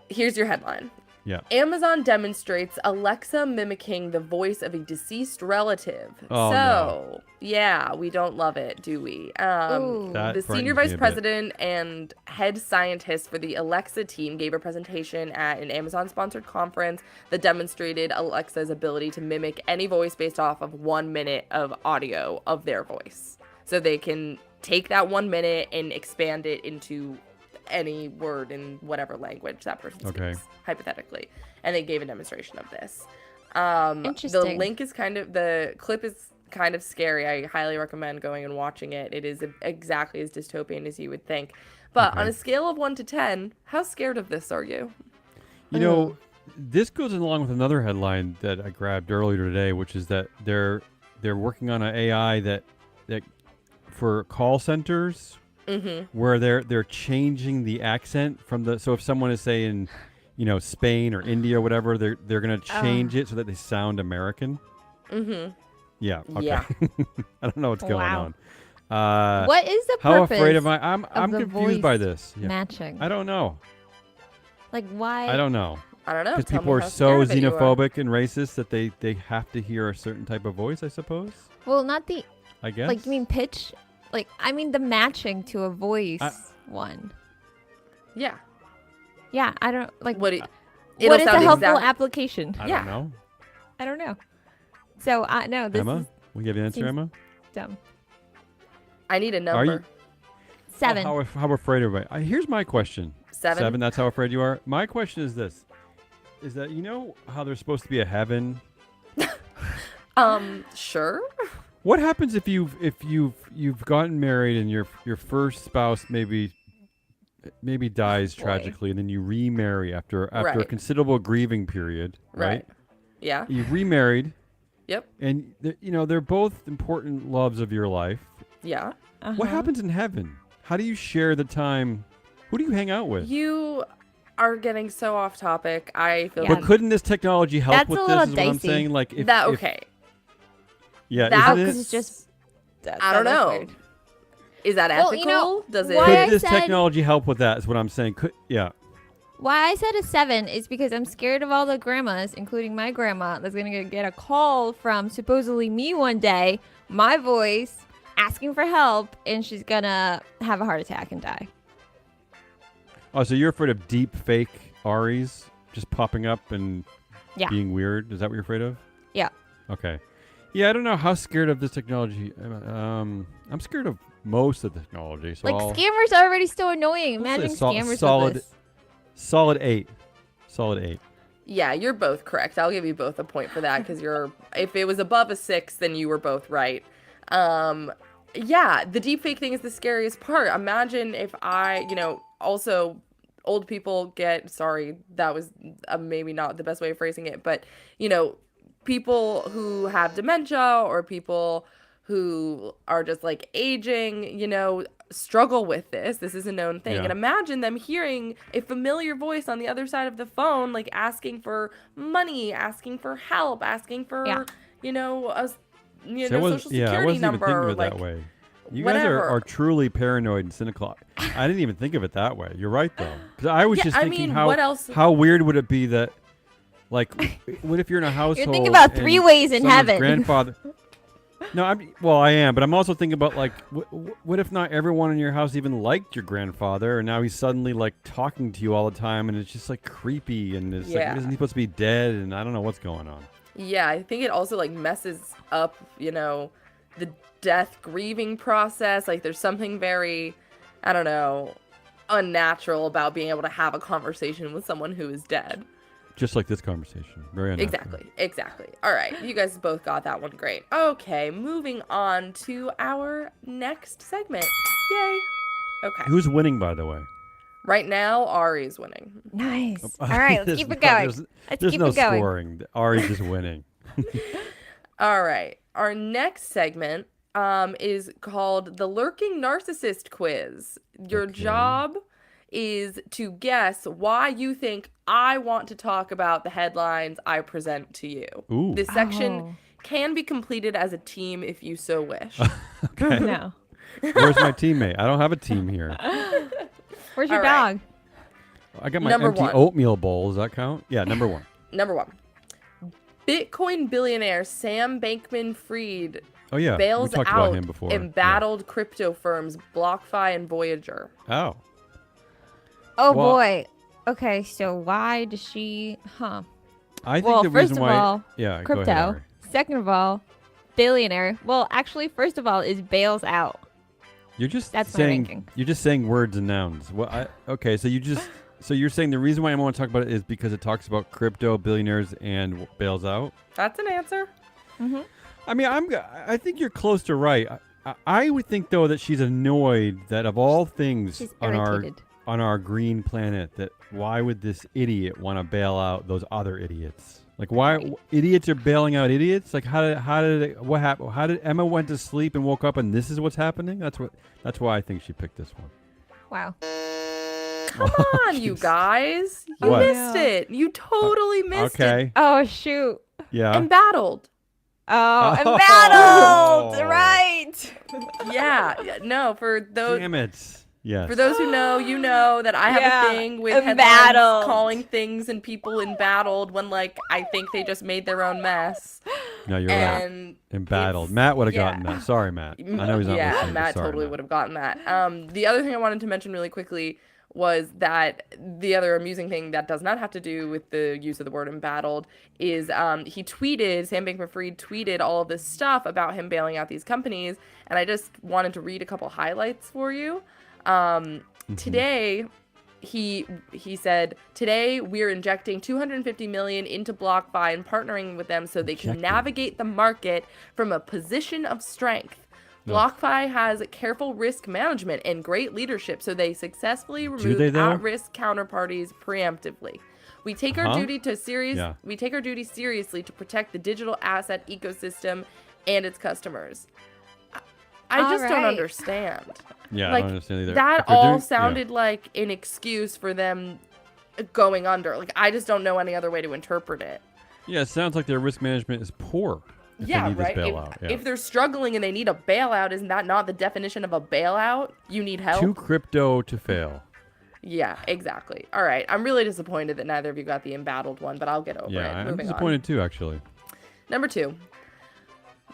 Speaker 1: here's your headline.
Speaker 2: Yeah.
Speaker 1: Amazon demonstrates Alexa mimicking the voice of a deceased relative.
Speaker 2: Oh,
Speaker 1: so, yeah, we don't love it, do we?
Speaker 3: Ooh.
Speaker 2: That
Speaker 1: The senior
Speaker 2: frightens me
Speaker 1: vice
Speaker 2: a bit.
Speaker 1: president and head scientist for the Alexa team gave a presentation at an Amazon-sponsored conference that demonstrated Alexa's ability to mimic any voice based off of 1 minute of audio of their voice. So they can take that 1 minute and expand it into any word in whatever language that person speaks, hypothetically. And they gave a demonstration of this. The
Speaker 3: Interesting.
Speaker 1: link is the clip is kind of scary. I highly recommend going and watching it. It is exactly as dystopian as you would think. But on a scale of 1 to 10, how scared of this are you?
Speaker 2: You know, this goes along with another headline that I grabbed earlier today, which is that they're working on an AI that for call centers where they're changing the accent from the so if someone is saying, Spain or India or whatever, they're gonna change it so that they sound American. Yeah. Okay.
Speaker 1: Yeah.
Speaker 2: I don't know what's going
Speaker 3: Wow.
Speaker 2: on.
Speaker 3: What is the
Speaker 2: How
Speaker 3: purpose?
Speaker 2: afraid am I? I'm
Speaker 3: the
Speaker 2: confused by
Speaker 3: voice
Speaker 2: this. Yeah.
Speaker 3: matching?
Speaker 2: I don't know.
Speaker 3: Like why?
Speaker 2: I don't know.
Speaker 1: I don't know.
Speaker 2: Because
Speaker 1: Tell
Speaker 2: people
Speaker 1: me
Speaker 2: are
Speaker 1: how
Speaker 2: so
Speaker 1: scared of it you are.
Speaker 2: xenophobic and racist that they have to hear a certain type of voice, I suppose.
Speaker 3: Well, not the
Speaker 2: I guess.
Speaker 3: like. You mean pitch? Like I mean the matching to a voice one.
Speaker 1: Yeah.
Speaker 3: Yeah, I don't like.
Speaker 1: What
Speaker 3: what
Speaker 1: it'll
Speaker 3: is the
Speaker 1: sound
Speaker 3: helpful
Speaker 1: exact-
Speaker 3: application?
Speaker 2: I
Speaker 1: yeah.
Speaker 2: don't know.
Speaker 3: I don't know. So no, this
Speaker 2: Emma?
Speaker 3: is
Speaker 2: We give you an answer,
Speaker 3: seems-
Speaker 2: Emma?
Speaker 3: dumb.
Speaker 1: I need a
Speaker 2: Are
Speaker 1: number.
Speaker 2: you
Speaker 3: 7.
Speaker 2: How afraid are we? Here's my question.
Speaker 1: 7?
Speaker 2: 7, that's how afraid you are? My question is this. Is that how there's supposed to be a heaven?
Speaker 1: Sure.
Speaker 2: What happens if you've gotten married and your first spouse maybe dies
Speaker 3: Boy.
Speaker 2: tragically, and then you remarry after a
Speaker 1: Right.
Speaker 2: considerable grieving period, right?
Speaker 1: Yeah.
Speaker 2: You've remarried,
Speaker 1: Yep.
Speaker 2: and they're both important loves of your life.
Speaker 1: Yeah.
Speaker 2: What happens in heaven? How do you share the time? Who do you hang out with?
Speaker 1: You are getting so off topic. I feel
Speaker 3: Yeah.
Speaker 2: But couldn't this technology help
Speaker 3: That's
Speaker 2: with
Speaker 3: a
Speaker 2: this?
Speaker 3: little
Speaker 2: Is what I'm
Speaker 3: dicey.
Speaker 2: saying. Like if
Speaker 1: that
Speaker 2: if-
Speaker 1: okay.
Speaker 2: yeah,
Speaker 1: That
Speaker 2: isn't
Speaker 3: because
Speaker 2: it?
Speaker 3: it's just.
Speaker 1: I don't know.
Speaker 3: Weird.
Speaker 1: Is that
Speaker 3: Well,
Speaker 1: ethical? Does it?
Speaker 3: why
Speaker 2: Could
Speaker 3: I
Speaker 2: this
Speaker 3: said-
Speaker 2: technology help with that? Is what I'm saying.
Speaker 3: Why I said a 7 is because I'm scared of all the grandmas, including my grandma, that's gonna get a call from supposedly me one day, my voice, asking for help, and she's gonna have a heart attack and die.
Speaker 2: Oh, so you're afraid of deep fake Aries just popping up and
Speaker 3: Yeah.
Speaker 2: being weird? Is that what you're afraid of?
Speaker 3: Yeah.
Speaker 2: Okay. Yeah, I don't know how scared of this technology. I'm scared of most of the technology. So
Speaker 3: Like
Speaker 2: I'll
Speaker 3: scammers are already so annoying.
Speaker 2: I'll say
Speaker 3: Imagine scammers
Speaker 2: solid
Speaker 3: with this.
Speaker 2: solid 8. Solid 8.
Speaker 1: Yeah, you're both correct. I'll give you both a point for that because if it was above a 6, then you were both right. Yeah, the deepfake thing is the scariest part. Imagine if also old people sorry, that was maybe not the best way of phrasing it, but, people who have dementia or people who are just like aging, struggle with this. This is a known thing.
Speaker 2: Yeah.
Speaker 1: And imagine them hearing a familiar voice on the other side of the phone, like asking for money, asking for help, asking for,
Speaker 3: Yeah.
Speaker 1: a
Speaker 2: So
Speaker 1: social security
Speaker 2: I wasn't
Speaker 1: number.
Speaker 2: even thinking of it
Speaker 1: like,
Speaker 2: that way. You
Speaker 1: whatever.
Speaker 2: guys are truly paranoid and cynical. I didn't even think of it that way. You're right, though. Because I was
Speaker 1: Yeah,
Speaker 2: just
Speaker 1: I
Speaker 2: thinking
Speaker 1: mean, what else?
Speaker 2: how weird would it be that, like, what if you're in a household?
Speaker 3: You're thinking about
Speaker 2: and
Speaker 3: 3 ways in
Speaker 2: someone's
Speaker 3: heaven.
Speaker 2: Grandfather. No, I am, but I'm also thinking about like, what if not everyone in your house even liked your grandfather, and now he's suddenly like talking to you all the time, and it's just like creepy, and it's
Speaker 1: Yeah.
Speaker 2: like, isn't he supposed to be dead? And I don't know what's going on.
Speaker 1: Yeah, I think it also like messes up, the death grieving process. Like there's something very, I don't know, unnatural about being able to have a conversation with someone who is dead.
Speaker 2: Just like this conversation, very unnatural.
Speaker 1: Exactly. All right, you guys both got that one great. Okay, moving on to our next segment. Yay. Okay.
Speaker 2: Who's winning, by the way?
Speaker 1: Right now, Ari's winning.
Speaker 3: Nice. All right, let's keep it going. Let's
Speaker 2: There's
Speaker 3: keep
Speaker 2: no
Speaker 3: it going.
Speaker 2: scoring. Ari's just winning.
Speaker 1: All right. Our next segment is called the Lurking Narcissist Quiz. Your job is to guess why you think I want to talk about the headlines I present to you.
Speaker 2: Ooh.
Speaker 1: This section can be completed as a team if you so wish.
Speaker 2: Okay.
Speaker 3: No.
Speaker 2: Where's my teammate? I don't have a team here.
Speaker 3: Where's your
Speaker 1: All right.
Speaker 3: dog?
Speaker 2: I got my
Speaker 1: Number
Speaker 2: empty
Speaker 1: one.
Speaker 2: oatmeal bowl. Does that count? Yeah, number one.
Speaker 1: Number one. Bitcoin billionaire Sam Bankman-Fried
Speaker 2: Oh, yeah.
Speaker 1: bails
Speaker 2: we talked
Speaker 1: out
Speaker 2: about him before.
Speaker 1: embattled crypto firms BlockFi and Voyager.
Speaker 2: Yeah. Oh.
Speaker 3: Oh,
Speaker 2: Well-
Speaker 3: boy. Okay, so why does she...
Speaker 2: I think
Speaker 3: Well,
Speaker 2: the
Speaker 3: first
Speaker 2: reason
Speaker 3: of
Speaker 2: why...
Speaker 3: all,
Speaker 2: yeah,
Speaker 3: crypto.
Speaker 2: Go ahead, Ari.
Speaker 3: Second of all, billionaire. Well, actually, first of all, is bails out.
Speaker 2: You're just
Speaker 3: That's my
Speaker 2: saying
Speaker 3: ranking.
Speaker 2: you're just saying words and nouns. Well, okay, so you're saying the reason why I want to talk about it is because it talks about crypto billionaires and bails out.
Speaker 1: That's an answer.
Speaker 3: Mm-hmm.
Speaker 2: I mean, I think you're close to right. I would think though that she's annoyed that of all things
Speaker 3: She's
Speaker 2: on
Speaker 3: irritated.
Speaker 2: our green planet, that why would this idiot want to bail out those other idiots? Like, why idiots are bailing out idiots? Like, what happened? How did Emma went to sleep and woke up and this is what's happening? That's why I think she picked this one.
Speaker 3: Wow.
Speaker 1: Come on, you guys. You
Speaker 2: What?
Speaker 1: missed it. You totally missed it.
Speaker 2: Okay.
Speaker 3: Oh, shoot.
Speaker 2: Yeah.
Speaker 1: Embattled.
Speaker 3: Oh,
Speaker 2: Oh.
Speaker 3: embattled. Right.
Speaker 1: Yeah. No, for those
Speaker 2: Damn it. Yes.
Speaker 1: for those who know, you know that I have
Speaker 3: Yeah,
Speaker 1: a thing with headlines
Speaker 3: embattled.
Speaker 1: calling things and people embattled when like I think they just made their own mess.
Speaker 2: No, you're right.
Speaker 1: And
Speaker 2: Embattled.
Speaker 1: it's-
Speaker 2: Matt would have
Speaker 1: yeah.
Speaker 2: gotten that. Sorry, Matt. I know he's not
Speaker 1: yeah,
Speaker 2: listening. but
Speaker 1: Matt
Speaker 2: sorry,
Speaker 1: totally
Speaker 2: Matt.
Speaker 1: would have gotten that. The other thing I wanted to mention really quickly was that the other amusing thing that does not have to do with the use of the word embattled is Sam Bankman-Fried tweeted all of this stuff about him bailing out these companies, and I just wanted to read a couple highlights for you. Today, he said, today we're injecting $250 million into BlockFi and partnering with them so they can
Speaker 2: Injecting.
Speaker 1: navigate the market from a position of strength. BlockFi has careful risk management and great leadership, so they successfully remove
Speaker 2: they, though?
Speaker 1: at-risk counterparties preemptively. We take our duty seriously to protect the digital asset ecosystem and its customers. I
Speaker 3: All
Speaker 1: just don't
Speaker 3: right.
Speaker 1: understand.
Speaker 2: Yeah, I
Speaker 1: Like,
Speaker 2: don't understand either.
Speaker 1: that
Speaker 2: If they're
Speaker 1: all
Speaker 2: doing- yeah.
Speaker 1: sounded like an excuse for them going under. Like, I just don't know any other way to interpret it.
Speaker 2: Yeah, it sounds like their risk management is poor. If
Speaker 1: Yeah,
Speaker 2: they need
Speaker 1: right.
Speaker 2: This bailout.
Speaker 1: If they're struggling and they need a bailout, isn't that not the definition of a bailout? You need help.
Speaker 2: Too crypto to fail.
Speaker 1: Yeah, exactly. All right. I'm really disappointed that neither of you got the embattled one, but I'll get over it.
Speaker 2: Yeah, I'm
Speaker 1: Moving
Speaker 2: disappointed too, actually.
Speaker 1: on. Number 2.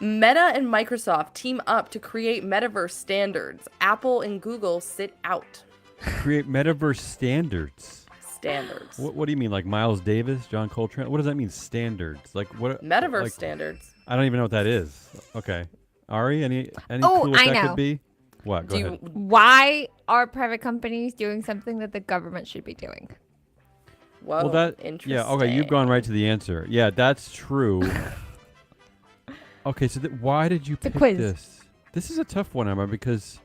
Speaker 1: Meta and Microsoft team up to create metaverse standards. Apple and Google sit out.
Speaker 2: Create metaverse standards.
Speaker 1: Standards.
Speaker 2: What do you mean, like Miles Davis, John Coltrane? What does that mean, standards? Like what?
Speaker 1: Metaverse
Speaker 2: like,
Speaker 1: standards.
Speaker 2: I don't even know what that is. Okay, Ari, any
Speaker 3: Oh,
Speaker 2: clue what
Speaker 3: I
Speaker 2: that
Speaker 3: know.
Speaker 2: could be? What? Go
Speaker 1: Do
Speaker 2: ahead.
Speaker 1: you,
Speaker 3: Why are private companies doing something that the government should be doing?
Speaker 1: whoa, interesting.
Speaker 2: Yeah. Okay, you've gone right to the answer. Yeah, that's true. Okay, so why did you
Speaker 3: a
Speaker 2: pick
Speaker 3: quiz.
Speaker 2: this? This is a tough one, Emma, because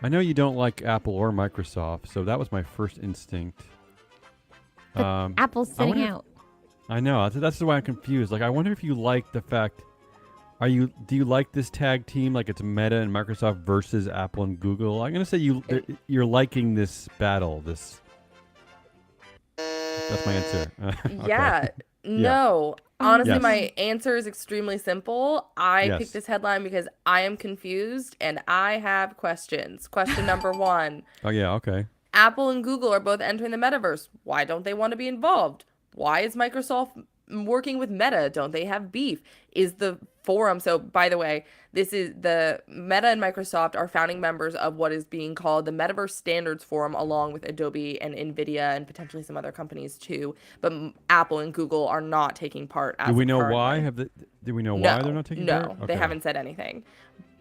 Speaker 2: I know you don't like Apple or Microsoft, so that was my first instinct.
Speaker 3: But Apple's
Speaker 2: I
Speaker 3: sitting
Speaker 2: wonder-
Speaker 3: out.
Speaker 2: I know. That's why I'm confused. Like, I wonder if you like the fact. Do you like this tag team? Like, it's Meta and Microsoft versus Apple and Google. I'm gonna say you're liking this battle. That's my answer. Okay.
Speaker 1: Yeah. No. Honestly,
Speaker 2: Yes.
Speaker 1: my answer is extremely simple. I
Speaker 2: Yes.
Speaker 1: picked this headline because I am confused and I have questions. Question number 1.
Speaker 2: Oh yeah. Okay.
Speaker 1: Apple and Google are both entering the metaverse. Why don't they want to be involved? Why is Microsoft working with Meta? Don't they have beef? Is the forum, so by the way, this is the Meta and Microsoft are founding members of what is being called the Metaverse Standards Forum, along with Adobe and Nvidia and potentially some other companies too. But Apple and Google are not taking part. As
Speaker 2: Do we
Speaker 1: of
Speaker 2: know
Speaker 1: currently.
Speaker 2: why? Do we know why they're not taking
Speaker 1: No,
Speaker 2: part?
Speaker 1: they
Speaker 2: Okay.
Speaker 1: haven't said anything.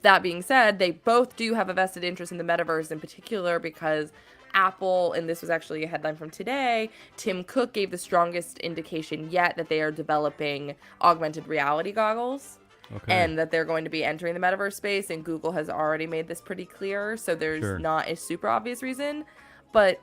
Speaker 1: That being said, they both do have a vested interest in the metaverse, in particular because Apple, and this was actually a headline from today, Tim Cook gave the strongest indication yet that they are developing augmented reality goggles.
Speaker 2: Okay.
Speaker 1: And that they're going to be entering the metaverse space, and Google has already made this pretty clear, so there's
Speaker 2: Sure.
Speaker 1: not a super obvious reason. But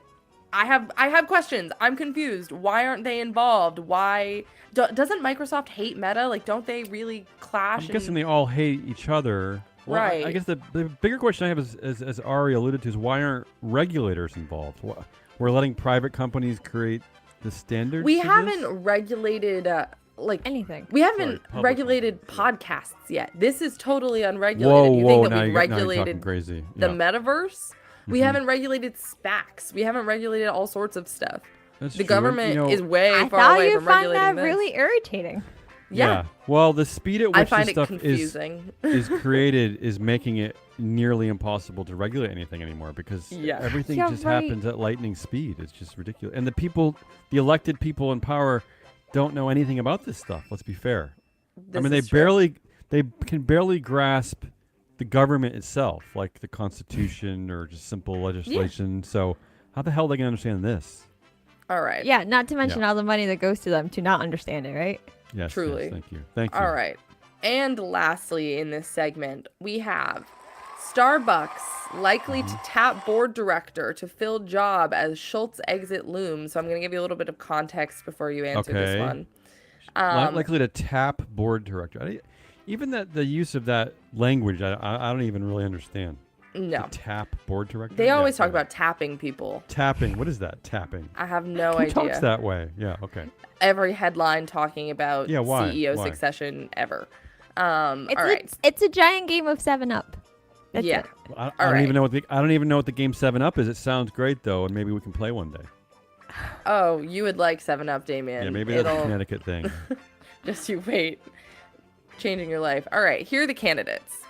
Speaker 1: I have questions. I'm confused. Why aren't they involved? Why doesn't Microsoft hate Meta? Like, don't they really clash?
Speaker 2: I'm guessing they all hate each other. Well, I
Speaker 1: Right.
Speaker 2: guess the bigger question I have is, as Ari alluded to, is why aren't regulators involved? We're letting private companies create the standards.
Speaker 1: We
Speaker 2: for
Speaker 1: haven't
Speaker 2: this?
Speaker 1: regulated like
Speaker 3: Anything.
Speaker 1: we haven't
Speaker 2: Public
Speaker 1: regulated
Speaker 2: companies,
Speaker 1: podcasts yet. This is totally unregulated. You think that
Speaker 2: now
Speaker 1: we
Speaker 2: you're talking
Speaker 1: regulated
Speaker 2: crazy.
Speaker 1: the
Speaker 2: Yeah.
Speaker 1: metaverse? We
Speaker 2: Mhm.
Speaker 1: haven't regulated SPACs. We haven't regulated all sorts of stuff.
Speaker 2: That's
Speaker 1: The
Speaker 2: true.
Speaker 1: government is way
Speaker 3: I
Speaker 1: far
Speaker 3: thought
Speaker 1: away
Speaker 3: you
Speaker 1: from
Speaker 3: found
Speaker 1: regulating
Speaker 3: that
Speaker 1: this.
Speaker 3: really irritating.
Speaker 1: Yeah.
Speaker 2: Well, the speed at
Speaker 1: I
Speaker 2: which
Speaker 1: find
Speaker 2: this
Speaker 1: it
Speaker 2: stuff
Speaker 1: confusing.
Speaker 2: is created is making it nearly impossible to regulate anything anymore because
Speaker 1: Yeah.
Speaker 2: everything
Speaker 3: Yeah,
Speaker 2: just
Speaker 3: right.
Speaker 2: happens at lightning speed. It's just ridiculous. And the elected people in power don't know anything about this stuff. Let's be fair.
Speaker 1: This
Speaker 2: I mean,
Speaker 1: is true.
Speaker 2: they can barely grasp the government itself, like the Constitution or just simple legislation. So how the hell are they going to understand this?
Speaker 1: All right.
Speaker 3: Yeah, not to mention all the money that goes to them to not understand it, right?
Speaker 2: Yes,
Speaker 1: Truly.
Speaker 2: Yes, thank you. Thank you.
Speaker 1: All right. And lastly, in this segment, we have Starbucks likely to tap board director to fill job as Schultz exit looms. So I'm going to give you a little bit of context before you answer this
Speaker 2: Okay.
Speaker 1: one.
Speaker 2: Likely to tap board director. Even the use of that language, I don't even really understand.
Speaker 1: No.
Speaker 2: To tap board director.
Speaker 1: They always talk
Speaker 2: yeah.
Speaker 1: about tapping people.
Speaker 2: Tapping. What is that? Tapping.
Speaker 1: I have no
Speaker 2: Who
Speaker 1: idea.
Speaker 2: talks that way? Yeah. Okay.
Speaker 1: Every headline talking about
Speaker 2: Yeah, why?
Speaker 1: CEO
Speaker 2: Why?
Speaker 1: succession ever.
Speaker 3: It's
Speaker 1: All right.
Speaker 3: it's a giant game of 7-Up. That's
Speaker 1: Yeah.
Speaker 3: it.
Speaker 2: I
Speaker 1: All
Speaker 2: don't
Speaker 1: right.
Speaker 2: even know I don't even know what the game 7-Up is. It sounds great though, and maybe we can play one day.
Speaker 1: Oh, you would like 7-Up, Damien.
Speaker 2: Yeah, maybe that's a
Speaker 1: It'll
Speaker 2: Connecticut thing.
Speaker 1: just you wait. Changing your life. All right, here are the candidates.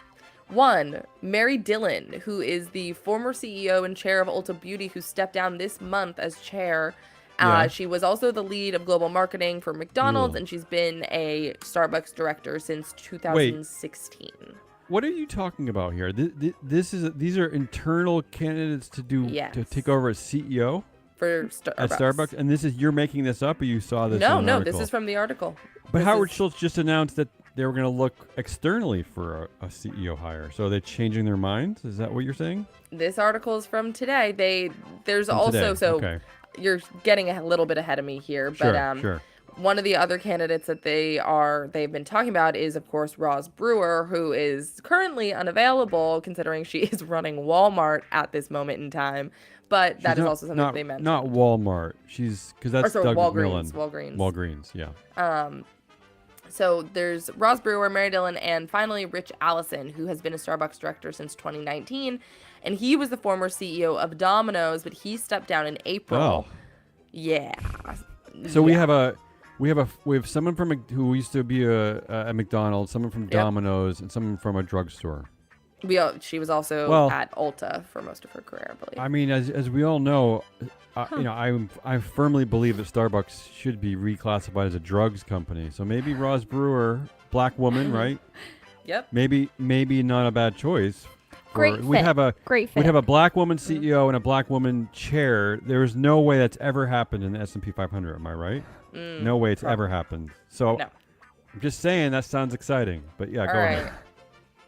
Speaker 1: 1, Mary Dillon, who is the former CEO and chair of Ulta Beauty, who stepped down this month as chair.
Speaker 2: Yeah.
Speaker 1: She was also the lead of global marketing for McDonald's,
Speaker 2: Ugh.
Speaker 1: and she's been a Starbucks director since 2016.
Speaker 2: What are you talking about here? These are internal candidates to
Speaker 1: Yes.
Speaker 2: take over as CEO
Speaker 1: For
Speaker 2: at Starbucks, and you're making this up, or you saw this?
Speaker 1: No,
Speaker 2: in an
Speaker 1: no,
Speaker 2: article?
Speaker 1: this is from the article.
Speaker 2: But
Speaker 1: This
Speaker 2: Howard
Speaker 1: is-
Speaker 2: Schultz just announced that they were going to look externally for a CEO hire. So are they changing their minds? Is that what you're saying?
Speaker 1: This article is from today. There's
Speaker 2: From
Speaker 1: also
Speaker 2: today,
Speaker 1: so
Speaker 2: okay.
Speaker 1: you're getting a little bit ahead of me here,
Speaker 2: Sure,
Speaker 1: but
Speaker 2: sure.
Speaker 1: one of the other candidates that they've been talking about is of course Roz Brewer, who is currently unavailable considering she is running Walmart at this moment in time. But that
Speaker 2: She's
Speaker 1: is
Speaker 2: not-
Speaker 1: also something
Speaker 2: not,
Speaker 1: they mentioned.
Speaker 2: Not Walmart. She's because that's
Speaker 1: sorry,
Speaker 2: Doug McMillan.
Speaker 1: Walgreens.
Speaker 2: Walgreens, yeah.
Speaker 1: So there's Roz Brewer, Mary Dillon, and finally Rich Allison, who has been a Starbucks director since 2019. And he was the former CEO of Domino's, but he stepped down in April.
Speaker 2: Oh.
Speaker 1: Yeah.
Speaker 2: So
Speaker 1: Yeah.
Speaker 2: we have someone who used to be at McDonald's, someone from Domino's, and someone from a drugstore.
Speaker 1: She was also
Speaker 2: Well-
Speaker 1: at Ulta for most of her career, I believe.
Speaker 2: I mean, as we all know, I firmly believe that Starbucks should be reclassified as a drugs company. So maybe Roz Brewer, black woman, right?
Speaker 1: Yep.
Speaker 2: Maybe not a bad choice.
Speaker 3: Great
Speaker 2: We
Speaker 3: fit.
Speaker 2: have a
Speaker 3: Great fit.
Speaker 2: we'd have a black woman CEO and a black woman chair. There is no way that's ever happened in the S&P 500. Am I right? No way it's ever happened. So
Speaker 1: No.
Speaker 2: I'm just saying that sounds exciting. But yeah,
Speaker 1: All
Speaker 2: go
Speaker 1: right.
Speaker 2: ahead.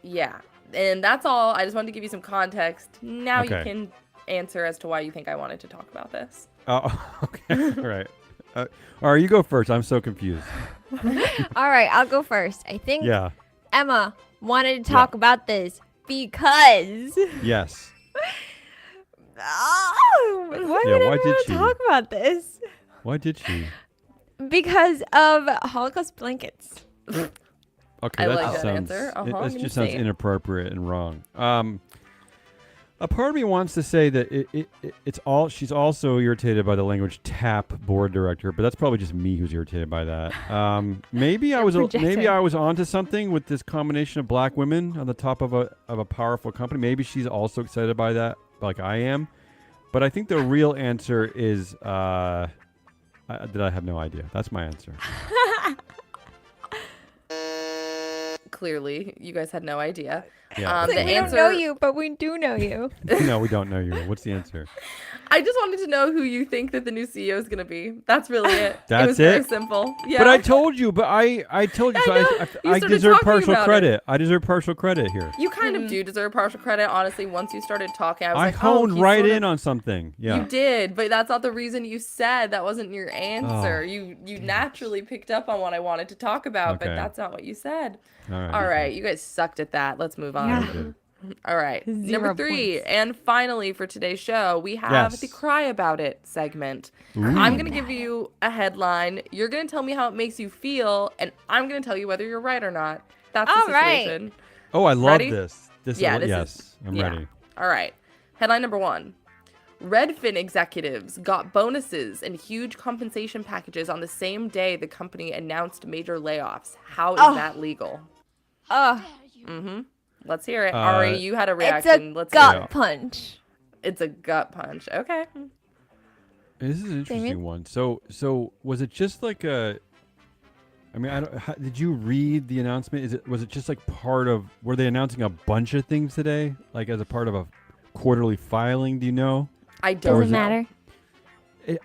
Speaker 1: Yeah. And that's all. I just wanted to give you some context. Now you
Speaker 2: Okay.
Speaker 1: can answer as to why you think I wanted to talk about this.
Speaker 2: Oh, okay. All right. All right, you go first. I'm so confused.
Speaker 3: All right, I'll go first. I think
Speaker 2: Yeah.
Speaker 3: Emma wanted to talk about this because.
Speaker 2: Yes.
Speaker 3: Oh, why would
Speaker 2: why did
Speaker 3: Emma
Speaker 2: she?
Speaker 3: talk about this?
Speaker 2: Why did she?
Speaker 3: Because of Holocaust blankets.
Speaker 2: Okay,
Speaker 1: I
Speaker 2: that
Speaker 1: like
Speaker 2: just
Speaker 1: that
Speaker 2: sounds
Speaker 1: answer. I'm
Speaker 2: that
Speaker 1: gonna
Speaker 2: just
Speaker 1: say
Speaker 2: sounds
Speaker 1: it.
Speaker 2: inappropriate and wrong. A part of me wants to say that she's also irritated by the language tap board director, but that's probably just me who's irritated by that. Maybe I was
Speaker 3: projecting.
Speaker 2: onto something with this combination of black women on the top of a powerful company. Maybe she's also excited by that, like I am. But I think the real answer is that I have no idea. That's my answer.
Speaker 1: Clearly, you guys had no idea.
Speaker 2: Yeah.
Speaker 3: It's
Speaker 1: The
Speaker 3: like, we
Speaker 1: answer.
Speaker 3: don't know you, but we do know you.
Speaker 2: No, we don't know you. What's the answer?
Speaker 1: I just wanted to know who you think that the new CEO is gonna be. That's really it.
Speaker 2: That's
Speaker 1: it was very
Speaker 2: it?
Speaker 1: simple. Yeah.
Speaker 2: But I told you. But I told you.
Speaker 1: I
Speaker 2: So
Speaker 1: know. You
Speaker 2: I
Speaker 1: started
Speaker 2: deserve
Speaker 1: talking
Speaker 2: partial
Speaker 1: about it.
Speaker 2: credit. I deserve partial credit here.
Speaker 1: You kind of do deserve partial credit, honestly. Once you started talking, I was
Speaker 2: I
Speaker 1: like,
Speaker 2: honed
Speaker 1: he's
Speaker 2: right
Speaker 1: sort
Speaker 2: in
Speaker 1: of-
Speaker 2: on something. Yeah.
Speaker 1: You did, but that's not the reason you said. That wasn't your answer.
Speaker 2: Oh,
Speaker 1: You naturally picked up on what I wanted to talk about, but
Speaker 2: Okay.
Speaker 1: that's not what you said.
Speaker 2: All right.
Speaker 1: All right, you guys sucked at that. Let's move on.
Speaker 3: Yeah.
Speaker 2: Very good.
Speaker 1: All right,
Speaker 3: 0
Speaker 1: number 3,
Speaker 3: points.
Speaker 1: and finally for today's show, we have
Speaker 2: Yes.
Speaker 1: the Cry About It segment.
Speaker 2: Ooh.
Speaker 1: I'm going to give you a headline. You're going to tell me how it makes you feel, and I'm going to tell you whether you're right or not. That's
Speaker 3: All
Speaker 1: the
Speaker 3: right.
Speaker 1: situation.
Speaker 2: Oh, I love
Speaker 1: Ready?
Speaker 2: this.
Speaker 1: Yeah, this
Speaker 2: yes,
Speaker 1: is-
Speaker 2: I'm
Speaker 1: yeah.
Speaker 2: ready.
Speaker 1: All right. Headline number 1. Redfin executives got bonuses and huge compensation packages on the same day the company announced major layoffs. How is
Speaker 3: Oh.
Speaker 1: that legal?
Speaker 3: Oh,
Speaker 1: Let's hear it.
Speaker 2: Uh,
Speaker 1: Ari, you had a
Speaker 3: it's
Speaker 1: reaction.
Speaker 3: a
Speaker 1: Let's
Speaker 3: gut
Speaker 1: hear it.
Speaker 3: punch.
Speaker 1: It's a gut punch. Okay.
Speaker 2: This is an interesting
Speaker 3: Damien?
Speaker 2: one. So was it just like a? I mean, did you read the announcement? Was it just like part of? Were they announcing a bunch of things today, like as a part of a quarterly filing? Do you know?
Speaker 1: I don't
Speaker 3: Doesn't
Speaker 1: know.
Speaker 3: matter.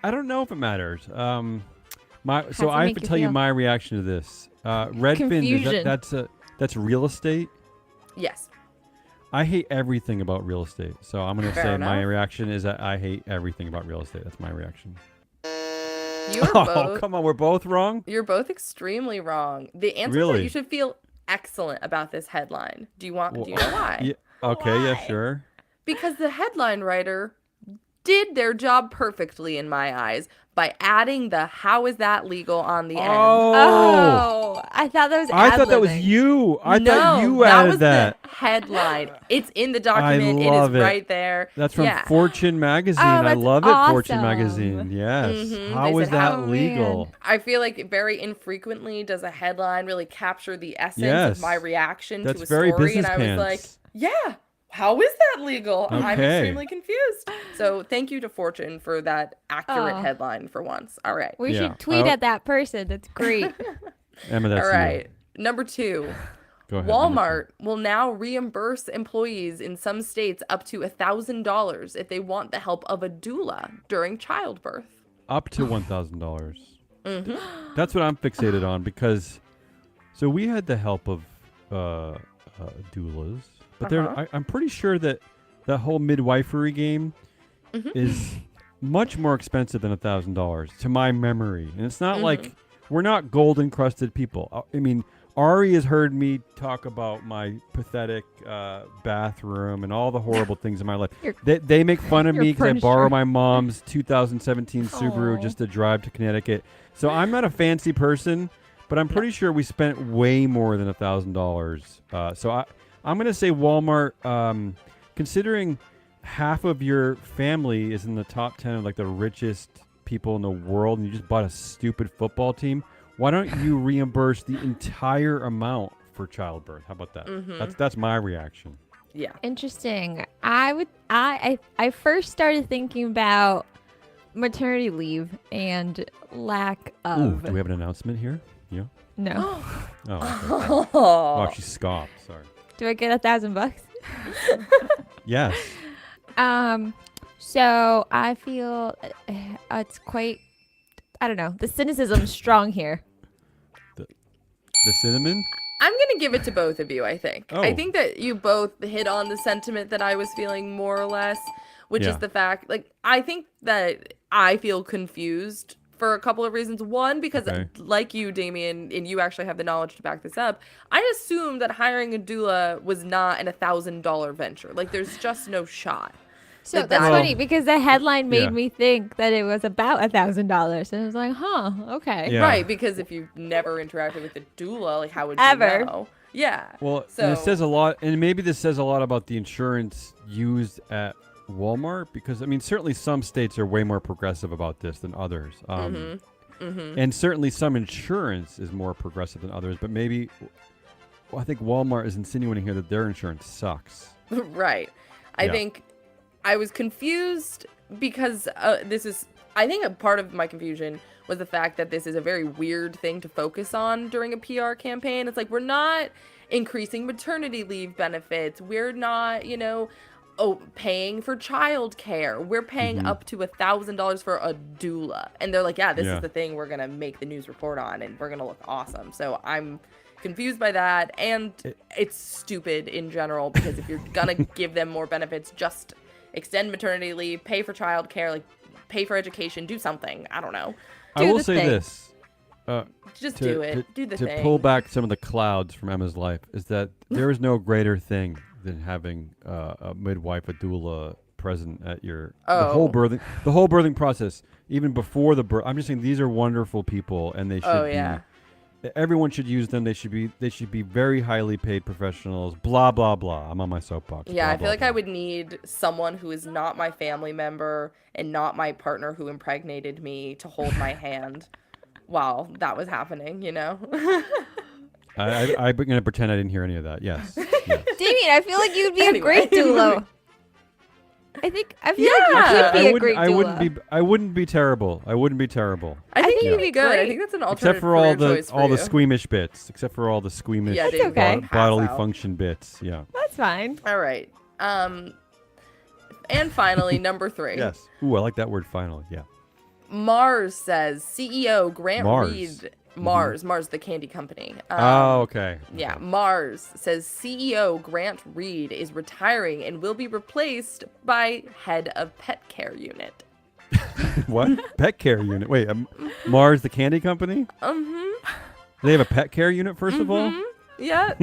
Speaker 2: I don't know if it matters. So
Speaker 3: does it
Speaker 2: I have
Speaker 3: make
Speaker 2: to
Speaker 3: you
Speaker 2: tell you
Speaker 3: feel?
Speaker 2: my reaction to this. Redfin,
Speaker 3: Confusion.
Speaker 2: that's real estate.
Speaker 1: Yes.
Speaker 2: I hate everything about real estate. So I'm gonna
Speaker 1: Fair
Speaker 2: say my
Speaker 1: enough.
Speaker 2: reaction is that I hate everything about real estate. That's my reaction.
Speaker 1: You are
Speaker 2: Oh,
Speaker 1: both.
Speaker 2: come on, we're both wrong.
Speaker 1: You're both extremely wrong. The answer is that
Speaker 2: Really?
Speaker 1: you should feel excellent about this headline. Do you know why?
Speaker 2: Yeah, okay, yeah,
Speaker 3: Why?
Speaker 2: sure.
Speaker 1: Because the headline writer did their job perfectly in my eyes by adding the "how is that legal" on the end.
Speaker 3: Oh, I thought that was
Speaker 2: I thought that was
Speaker 3: ad-libbing.
Speaker 2: you. I
Speaker 1: no,
Speaker 2: thought you
Speaker 1: that
Speaker 2: added
Speaker 1: was
Speaker 2: that.
Speaker 1: the headline. It's in the document.
Speaker 2: love
Speaker 1: It
Speaker 2: it.
Speaker 1: is right there.
Speaker 2: That's from
Speaker 1: yeah.
Speaker 2: Fortune magazine.
Speaker 3: Oh,
Speaker 2: I
Speaker 3: that's
Speaker 2: love it, Fortune
Speaker 3: awesome.
Speaker 2: magazine. Yes.
Speaker 1: Mhm,
Speaker 2: How
Speaker 1: they
Speaker 2: is
Speaker 1: said,
Speaker 2: that
Speaker 3: "Oh,
Speaker 2: legal?
Speaker 3: man."
Speaker 1: I feel like very infrequently does a headline really capture the essence
Speaker 2: Yes.
Speaker 1: of my reaction
Speaker 2: That's
Speaker 1: to a
Speaker 2: very
Speaker 1: story, and
Speaker 2: business
Speaker 1: I was like,
Speaker 2: pants.
Speaker 1: "Yeah, how is that legal?" I'm
Speaker 2: Okay.
Speaker 1: extremely confused. So thank you to Fortune for that accurate
Speaker 3: Oh.
Speaker 1: headline for once. All right,
Speaker 3: We
Speaker 2: Yeah.
Speaker 3: should tweet
Speaker 2: I-
Speaker 3: at that person. That's great.
Speaker 2: Emma, that's
Speaker 1: all
Speaker 2: you.
Speaker 1: right. Number 2.
Speaker 2: Go ahead. number
Speaker 1: Walmart will now reimburse employees in some states up to $1,000 if they want the help of a doula during childbirth.
Speaker 2: two. Up to $1,000.
Speaker 1: Mm-hmm.
Speaker 2: That's what I'm fixated on because, so we had the help of doulas, but
Speaker 1: Uh-huh.
Speaker 2: I'm pretty sure that that whole midwifery game
Speaker 1: Mm-hmm.
Speaker 2: is much more expensive than $1,000 to my memory, and it's not like we're not gold encrusted people. I mean, Ari has heard me talk about my pathetic bathroom and all the horrible things in my life.
Speaker 3: Your-
Speaker 2: They make fun of
Speaker 3: your
Speaker 2: me because I
Speaker 3: furniture.
Speaker 2: borrow my mom's 2017 Subaru
Speaker 3: Aw.
Speaker 2: just to drive to Connecticut. So I'm not a fancy person, but I'm pretty sure we spent way more than $1,000. So I'm gonna say Walmart, considering half of your family is in the top 10 of like the richest people in the world, and you just bought a stupid football team. Why don't you reimburse the entire amount for childbirth? How about that? That's my reaction.
Speaker 1: Yeah.
Speaker 3: Interesting. I first started thinking about maternity leave and lack
Speaker 2: Ooh,
Speaker 3: of
Speaker 2: do we have an announcement here? Yeah.
Speaker 3: no.
Speaker 2: Oh, okay.
Speaker 1: Oh.
Speaker 2: Oh, she scoffed. Sorry.
Speaker 3: Do I get $1,000?
Speaker 2: Yes.
Speaker 3: So I feel it's quite. I don't know. The cynicism's strong here.
Speaker 2: The cinnamon.
Speaker 1: I'm going to give it to both of you, I think. I
Speaker 2: Oh.
Speaker 1: think that you both hit on the sentiment that I was feeling more or less, which
Speaker 2: Yeah.
Speaker 1: is the fact, like, I think that I feel confused for a couple of reasons. One, because
Speaker 2: Okay.
Speaker 1: like you, Damien, and you actually have the knowledge to back this up, I assumed that hiring a doula was not an $1,000 venture. Like, there's just no shot.
Speaker 3: So
Speaker 1: Like
Speaker 3: that's
Speaker 1: that.
Speaker 3: funny because the headline made
Speaker 2: Yeah.
Speaker 3: me think that it was about $1,000, and I was like, huh, okay.
Speaker 2: Yeah.
Speaker 1: Right, because if you've never interacted with a doula, like, how would you
Speaker 3: Ever.
Speaker 1: know? Yeah.
Speaker 2: Well,
Speaker 1: So-
Speaker 2: and it says a lot, and maybe this says a lot about the insurance used at Walmart, because I mean, certainly some states are way more progressive about this than others, and certainly some insurance is more progressive than others. But maybe, well, I think Walmart is insinuating here that their insurance sucks.
Speaker 1: Right. I
Speaker 2: Yeah.
Speaker 1: think I was confused because I think a part of my confusion was the fact that this is a very weird thing to focus on during a PR campaign. It's like, we're not increasing maternity leave benefits. We're not, paying for childcare. We're paying up to $1,000 for a doula. And they're like, yeah, this is the thing we're going to make the news report on, and we're going to look awesome. So I'm confused by that. And it's stupid in general, because if you're going to give them more benefits, just extend maternity leave, pay for childcare, like pay for education, do something. I don't know.
Speaker 2: I will say this.
Speaker 1: Just do it. Do the thing.
Speaker 2: To pull back some of the clouds from Emma's life is that there is no greater thing than having a midwife, a doula present at the whole birthing process, even before the birth. I'm just saying these are wonderful people, and they should be. Everyone should use them. They should be very highly paid professionals. Blah blah blah. I'm on my soapbox.
Speaker 1: Yeah,
Speaker 2: blah,
Speaker 1: I feel like
Speaker 2: blah.
Speaker 1: I would need someone who is not my family member and not my partner who impregnated me to hold my hand while that was happening.
Speaker 2: I'm going to pretend I didn't hear any of that. Yes.
Speaker 3: Damien, I feel like you'd be a great doula. I feel like you could be a great doula.
Speaker 2: I wouldn't be terrible. I
Speaker 1: think you'd be good.
Speaker 3: great.
Speaker 1: I think that's an alternative
Speaker 2: Except for all
Speaker 1: career
Speaker 2: the
Speaker 1: choice
Speaker 2: squeamish bits. Except for all the squeamish
Speaker 1: Yeah,
Speaker 3: That's okay.
Speaker 2: bodily
Speaker 1: Pass out.
Speaker 2: function bits. Yeah.
Speaker 3: That's fine.
Speaker 1: All right. And finally, number 3.
Speaker 2: Yes. Ooh, I like that word finally. Yeah.
Speaker 1: Mars says CEO Grant
Speaker 2: Mars.
Speaker 1: Reed. Mars, the candy company.
Speaker 2: Okay.
Speaker 1: Yeah, Mars says CEO Grant Reed is retiring and will be replaced by head of pet care unit.
Speaker 2: What? Pet care unit. Wait, Mars, the candy company? They have a pet care unit, first of all?
Speaker 1: Yeah.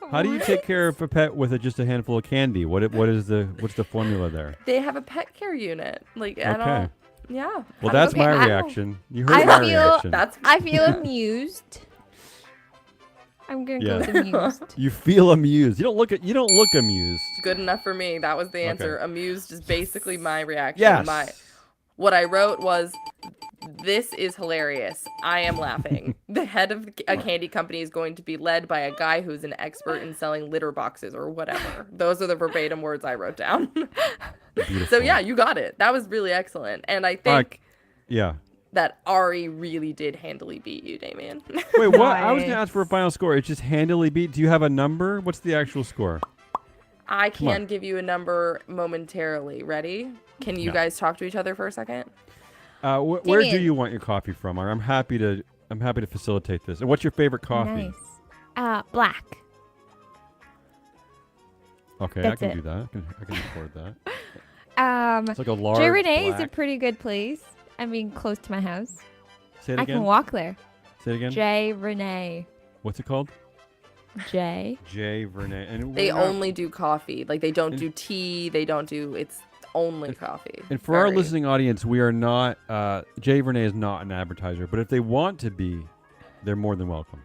Speaker 2: How do you take care of a pet with just a handful of candy? What's the formula there?
Speaker 1: They have a pet care unit. Like, I
Speaker 2: Okay.
Speaker 1: don't. Yeah.
Speaker 2: Well, that's
Speaker 3: Okay,
Speaker 2: my
Speaker 3: I-
Speaker 2: reaction. You heard my reaction.
Speaker 3: I feel amused. I'm gonna go with amused.
Speaker 2: You feel amused. You don't look amused.
Speaker 1: Good enough for me. That was the answer.
Speaker 2: Okay.
Speaker 1: Amused is basically my reaction.
Speaker 2: Yes.
Speaker 1: What I wrote was, this is hilarious. I am laughing. The head of a candy company is going to be led by a guy who's an expert in selling litter boxes or whatever. Those are the verbatim words I wrote down. So yeah, you got it. That was really excellent. And I think that Ari really did handily beat you, Damien.
Speaker 2: Wait, what? I was going to ask for a final score. It's just handily beat. Do you have a number? What's the actual score?
Speaker 1: I can give you a number momentarily. Ready? Can you guys talk to each other for a second?
Speaker 2: Where do you want your coffee from? I'm happy to facilitate this. And what's your favorite coffee?
Speaker 3: Nice. Black.
Speaker 2: Okay,
Speaker 3: That's
Speaker 2: I can
Speaker 3: it.
Speaker 2: do that. I can afford that. It's like a large
Speaker 3: J. Renee is a
Speaker 2: black.
Speaker 3: pretty good place. I mean, close to my house.
Speaker 2: Say it
Speaker 3: I
Speaker 2: again.
Speaker 3: can walk there.
Speaker 2: Say it again.
Speaker 3: J. Renee.
Speaker 2: What's it called?
Speaker 3: J.
Speaker 2: J. Renee. And
Speaker 1: They only do coffee. Like, they don't do tea. They don't do. It's only coffee.
Speaker 2: And for our listening audience, we are not. J. Renee is not an advertiser, but if they want to be, they're more than welcome.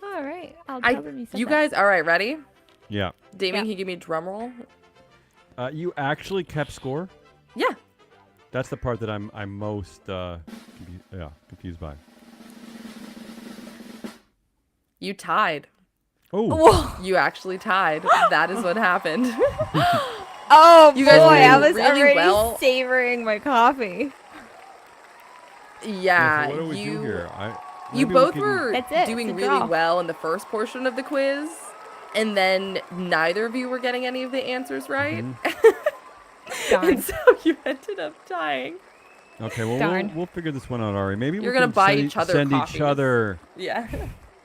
Speaker 3: All right. I'll tell them you said
Speaker 1: You
Speaker 3: that.
Speaker 1: guys, all right, ready?
Speaker 2: Yeah.
Speaker 1: Damien, can you give me a drum roll?
Speaker 2: You actually kept score?
Speaker 1: Yeah.
Speaker 2: That's the part that I'm most confused by.
Speaker 1: You tied.
Speaker 2: Oh.
Speaker 1: You actually tied. That is what happened.
Speaker 3: Oh,
Speaker 1: You guys
Speaker 3: boy.
Speaker 1: did
Speaker 3: I was
Speaker 1: really
Speaker 3: already
Speaker 1: well.
Speaker 3: savoring my coffee.
Speaker 1: Yeah,
Speaker 2: So what do we do here?
Speaker 1: You
Speaker 2: maybe
Speaker 1: both
Speaker 2: we can-
Speaker 1: were
Speaker 3: That's it,
Speaker 1: doing
Speaker 3: it's a
Speaker 1: really
Speaker 3: draw.
Speaker 1: well in the first portion of the quiz, and then neither of you were getting any of the answers right.
Speaker 3: Darn.
Speaker 1: And so you ended up tying.
Speaker 2: Okay, well,
Speaker 3: Darn.
Speaker 2: we'll figure this one out, Ari. Maybe
Speaker 1: You're
Speaker 2: we
Speaker 1: gonna
Speaker 2: can
Speaker 1: buy
Speaker 2: send
Speaker 1: each other
Speaker 2: send each
Speaker 1: coffees.
Speaker 2: other.
Speaker 1: Yeah.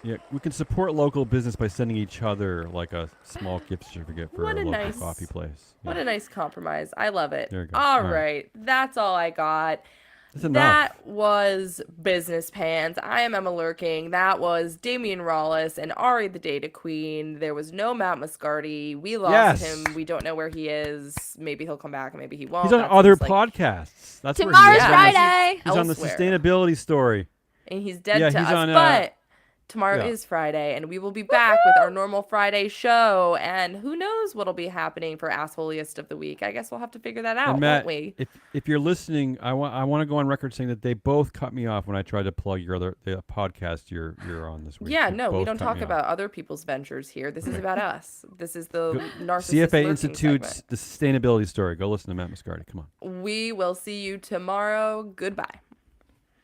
Speaker 2: Yeah, we can support local business by sending each other like a small gift certificate for
Speaker 1: What
Speaker 2: a
Speaker 1: a
Speaker 2: local
Speaker 1: nice-
Speaker 2: coffee place.
Speaker 1: What
Speaker 2: Yeah.
Speaker 1: a nice compromise. I love it.
Speaker 2: There you go.
Speaker 1: All
Speaker 2: All right.
Speaker 1: right. That's all I got.
Speaker 2: That's enough.
Speaker 1: That was Business Pans. I am Emma Lurking. That was Damian Rawlis and Ari the Data Queen. There was no Matt Muscardi. We lost
Speaker 2: Yes.
Speaker 1: him. We don't know where he is. Maybe he'll come back. Maybe he won't.
Speaker 2: He's on
Speaker 1: That
Speaker 2: other
Speaker 1: seems like-
Speaker 2: podcasts. That's where he
Speaker 3: Tomorrow's
Speaker 2: is.
Speaker 3: Friday.
Speaker 2: He's on the
Speaker 1: Elsewhere.
Speaker 2: sustainability story.
Speaker 1: And he's dead
Speaker 2: Yeah,
Speaker 1: to
Speaker 2: he's
Speaker 1: us.
Speaker 2: on,
Speaker 1: but tomorrow
Speaker 2: yeah.
Speaker 1: is Friday, and we will be back with our normal Friday show. And who knows what'll be happening for Assholiest of the Week. I guess we'll have to figure that out,
Speaker 2: And Matt,
Speaker 1: won't we?
Speaker 2: if you're listening, I want to go on record saying that they both cut me off when I tried to plug the podcast you're on this week.
Speaker 1: Yeah,
Speaker 2: They
Speaker 1: no, we
Speaker 2: both
Speaker 1: don't
Speaker 2: cut
Speaker 1: talk
Speaker 2: me off.
Speaker 1: about other people's ventures here. This is about us. This is the narcissist
Speaker 2: CFA
Speaker 1: lurking
Speaker 2: Institute's
Speaker 1: segment.
Speaker 2: the sustainability story. Go listen to Matt Muscardi. Come on.
Speaker 1: We will see you tomorrow. Goodbye.